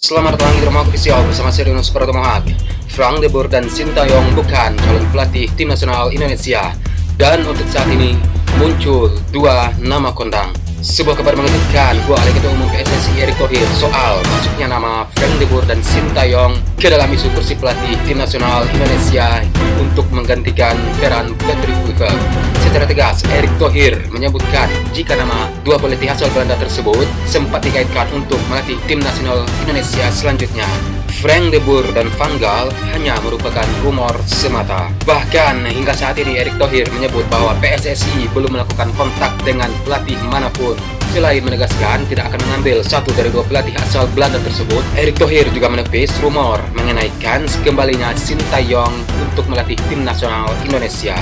Selamat datang di Rumah Official bersama saya Rinus Pratomohak. Frank de Boer dan Sintayong bukan calon pelatih tim nasional Indonesia. Dan untuk saat ini muncul dua nama kondang. Sebuah kabar mengejutkan oleh Ketua Umum PSSI Erick Thohir soal masuknya nama Frank de Boer dan Sintayong ke dalam isu kursi pelatih tim nasional Indonesia untuk menggantikan peran Patrick Kluivert. Secara tegas, Erick Thohir menyebutkan jika nama dua pelatih asal Belanda tersebut sempat dikaitkan untuk melatih tim nasional Indonesia selanjutnya. Frank de Boer dan Van Gaal hanya merupakan rumor semata. Bahkan hingga saat ini Erick Thohir menyebut bahwa PSSI belum melakukan kontak dengan pelatih manapun. Selain menegaskan tidak akan mengambil satu dari dua pelatih asal Belanda tersebut, Erick Thohir juga menepis rumor mengenai kans kembalinya Sintayong untuk melatih tim nasional Indonesia.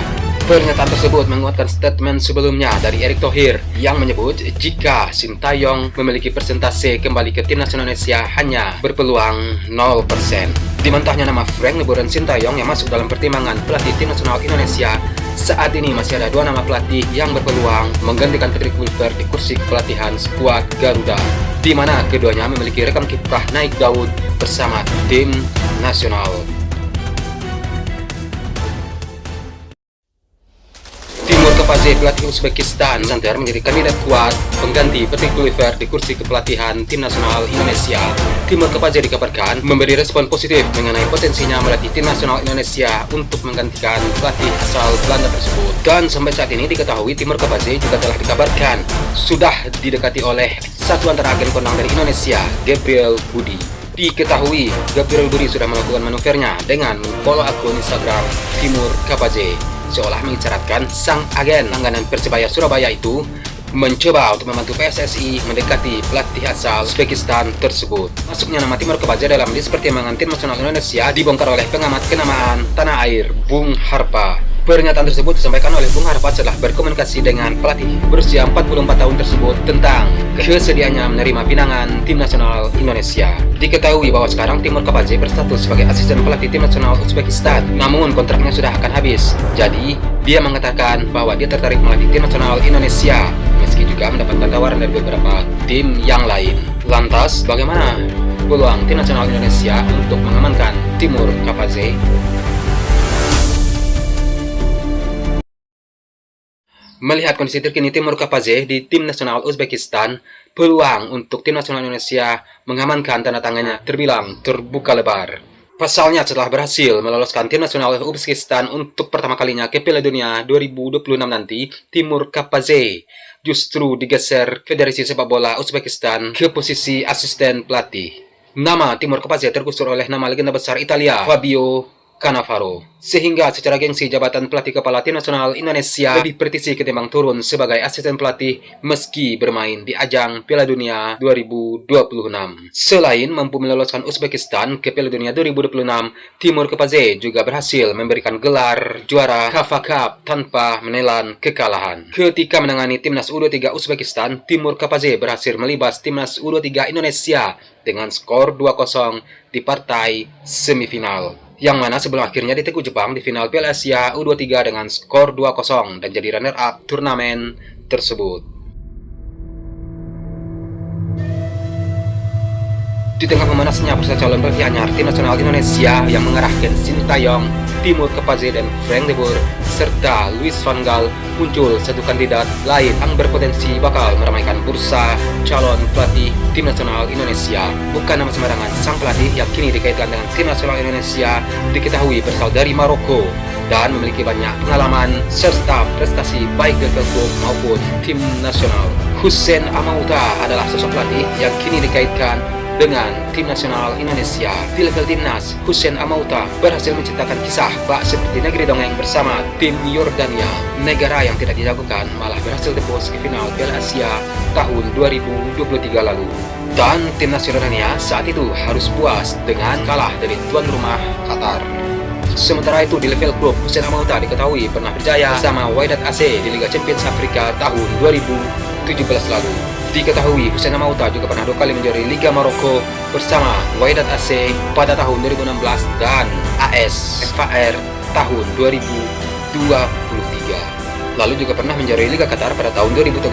Pernyataan tersebut menguatkan statement sebelumnya dari Erick Thohir yang menyebut jika Sintayong memiliki persentase kembali ke tim nasional Indonesia hanya berpeluang 0%. Dimantahnya nama Frank de Boer dan Sintayong yang masuk dalam pertimbangan pelatih tim nasional Indonesia, saat ini masih ada dua nama pelatih yang berpeluang menggantikan Patrick Kluivert di kursi pelatihan skuad Garuda, di mana keduanya memiliki rekam kiprah naik daun bersama tim nasional. Timur Kapadze, pelatih Uzbekistan, Zantar menjadi kandidat kuat pengganti Patrick Kluivert di kursi kepelatihan tim nasional Indonesia. Timur Kapadze dikabarkan memberi respon positif mengenai potensinya melatih tim nasional Indonesia untuk menggantikan pelatih asal Belanda tersebut. Dan sampai saat ini diketahui Timur Kapadze juga telah dikabarkan sudah didekati oleh satu antara agen kondang dari Indonesia, Gabriel Budi. Diketahui Gabriel Budi sudah melakukan manuvernya dengan follow akun Instagram Timur Kapadze, seolah mengisyaratkan sang agen langganan Persebaya Surabaya itu mencoba untuk membantu PSSI mendekati pelatih asal Uzbekistan tersebut. Masuknya nama Timur Kapadze dalam list pertimbangan tim nasional Indonesia dibongkar oleh pengamat kenamaan tanah air Bung Harpa. Pernyataan tersebut disampaikan oleh Bung Harpa setelah berkomunikasi dengan pelatih berusia 44 tahun tersebut tentang kesediaannya menerima pinangan tim nasional Indonesia. Diketahui bahwa sekarang Timur Kapadze berstatus sebagai asisten pelatih tim nasional Uzbekistan, namun kontraknya sudah akan habis. Jadi, dia mengatakan bahwa dia tertarik melatih tim nasional Indonesia, meski juga mendapatkan tawaran dari beberapa tim yang lain. Lantas, bagaimana peluang tim nasional Indonesia untuk mengamankan Timur Kapadze? Melihat kondisi terkini Timur Kapadze di tim nasional Uzbekistan, peluang untuk tim nasional Indonesia mengamankan tanda tangannya terbilang terbuka lebar. Pasalnya setelah berhasil meloloskan tim nasional Uzbekistan untuk pertama kalinya ke Piala Dunia 2026 nanti, Timur Kapadze justru digeser Federasi Sepak Bola Uzbekistan ke posisi asisten pelatih. Nama Timur Kapadze tergusur oleh nama legenda besar Italia, Fabio Cannavaro, sehingga secara gengsi jabatan pelatih kepala tim nasional Indonesia lebih presisi ketimbang turun sebagai asisten pelatih meski bermain di ajang Piala Dunia 2026. Selain mampu meloloskan Uzbekistan ke Piala Dunia 2026, Timur Kapadze juga berhasil memberikan gelar juara KAFA Cup tanpa menelan kekalahan. Ketika menangani timnas U23 Uzbekistan, Timur Kapadze berhasil melibas timnas U23 Indonesia dengan skor 2-0 di partai semifinal, yang mana sebelum akhirnya ditegu Jepang di final Piala Asia U23 dengan skor 2-0 dan jadi runner-up turnamen tersebut. Di tengah memanasnya bursa calon pelatih anyar tim nasional Indonesia yang mengarahkan Sintayong, Timur Kapadze dan Frank de Boer serta Louis van Gaal, muncul satu kandidat lain yang berpotensi bakal meramaikan bursa calon pelatih tim nasional Indonesia. Bukan nama sembarangan, sang pelatih yang kini dikaitkan dengan tim nasional Indonesia diketahui berasal dari Maroko dan memiliki banyak pengalaman serta prestasi baik di klub maupun tim nasional. Hussein Amauta adalah sosok pelatih yang kini dikaitkan dengan tim nasional Indonesia. Di level timnas, Hussein Amauta berhasil menciptakan kisah bak seperti negeri dongeng bersama tim Yordania. Negara yang tidak dijagokan malah berhasil tembus ke final Piala Asia tahun 2023 lalu. Dan tim nasional Yordania saat itu harus puas dengan kalah dari tuan rumah Qatar. Sementara itu di level klub, Hussein Amauta diketahui pernah berjaya bersama Wydad AC di Liga Champions Afrika tahun 2017 lalu. Diketahui Hussein Amauta juga pernah 2 kali menjuarai Liga Maroko bersama Wydad AC pada tahun 2016 dan AS FAR tahun 2023. Lalu juga pernah menjuarai Liga Qatar pada tahun 2013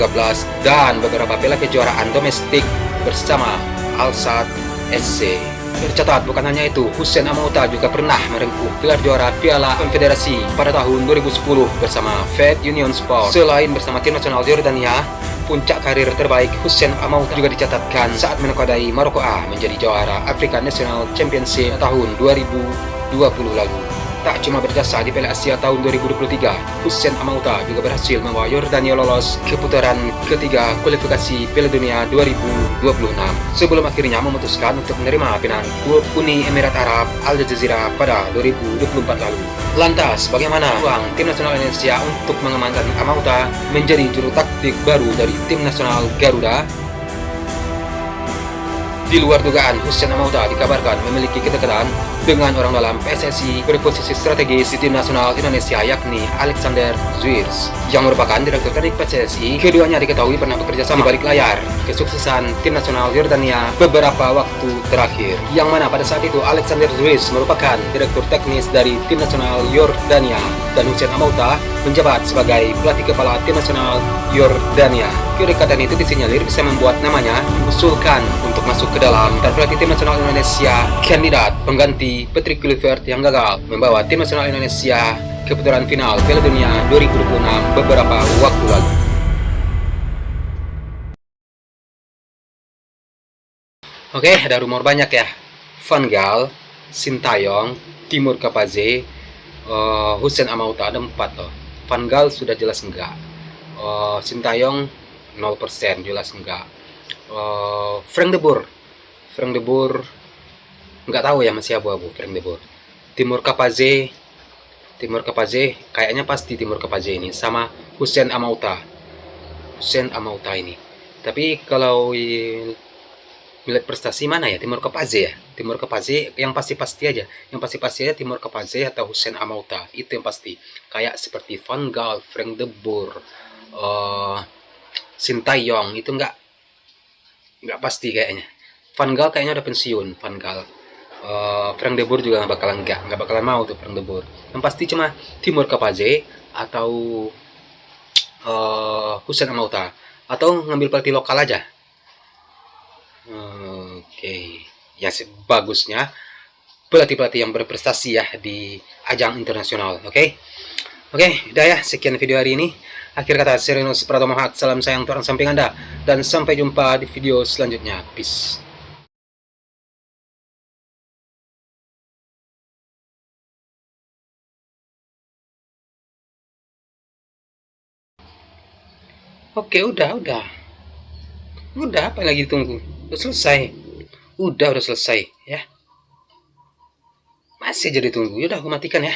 dan beberapa piala kejuaraan domestik bersama Al Sadd SC. Tercatat bukan hanya itu, Hussein Amouta juga pernah merengkuh gelar juara Piala Konfederasi pada tahun 2010 bersama Fed Union Sport. Selain bersama tim nasional Yordania, puncak karir terbaik Hussein Amouta juga dicatatkan saat menodai Maroko A menjadi juara African National Championship tahun 2020 lalu. Tak cuma berjasa di Piala Asia tahun 2023, Hussein Amouta juga berhasil membawa Yordania lolos ke putaran ketiga kualifikasi Piala Dunia 2026 sebelum akhirnya memutuskan untuk menerima pinangan klub Uni Emirat Arab Al Jazeera pada 2024 lalu. Lantas, bagaimana peluang tim nasional Indonesia untuk mengamankan Amouta menjadi juru taktik baru dari tim nasional Garuda? Di luar dugaan, Hussein Amouta dikabarkan memiliki kedekatan dengan orang dalam PSSI berposisi strategis di tim nasional Indonesia, yakni Alexander Zwiers yang merupakan direktur teknik PSSI. Keduanya diketahui pernah bekerja sama di balik layar kesuksesan tim nasional Yordania beberapa waktu terakhir, yang mana pada saat itu Alexander Zwiers merupakan direktur teknis dari tim nasional Yordania dan Hussein Amouta menjabat sebagai pelatih kepala tim nasional Yordania. Kedekatan itu disinyalir bisa membuat namanya diusulkan untuk masuk ke dalam dan pelatih tim nasional Indonesia, kandidat pengganti Patrick Kluivert yang gagal membawa tim nasional Indonesia ke putaran final Piala Dunia 2026 beberapa waktu lalu. Oke, ada rumor banyak ya. Van Gaal, Sintayong, Timur Kapaze, Hussein Amouta, ada 4 loh. Van Gaal sudah jelas enggak. Sintayong 0% jelas enggak. Frank de Boer nggak tahu ya, masih abu-abu Frank de Boer. Timur Kapaze kayaknya pasti Timur Kapaze ini sama Hussein Amouta ini. Tapi kalau melihat prestasi mana ya, Timur Kapaze yang pasti aja Timur Kapaze atau Hussein Amouta, itu yang pasti. Kayak seperti Van Gaal, Frank de Boer, Sintayong itu nggak pasti kayaknya. Van Gaal kayaknya udah pensiun. Frank de Boer juga nggak bakalan mau tuh Frank de Boer. Yang pasti cuma Timur Kapaze atau Hussein Amouta, atau ngambil pelatih lokal aja. Oke. Ya bagusnya pelatih-pelatih yang berprestasi ya di ajang internasional. Oke, udah ya, sekian video hari ini. Akhir kata, Serenus Pratomohat, salam sayang Tuhan samping Anda, dan sampai jumpa di video selanjutnya. Peace. Oke, udah apa lagi ditunggu? Udah selesai. Udah selesai ya. Masih jadi tunggu. Yaudah, aku matikan ya.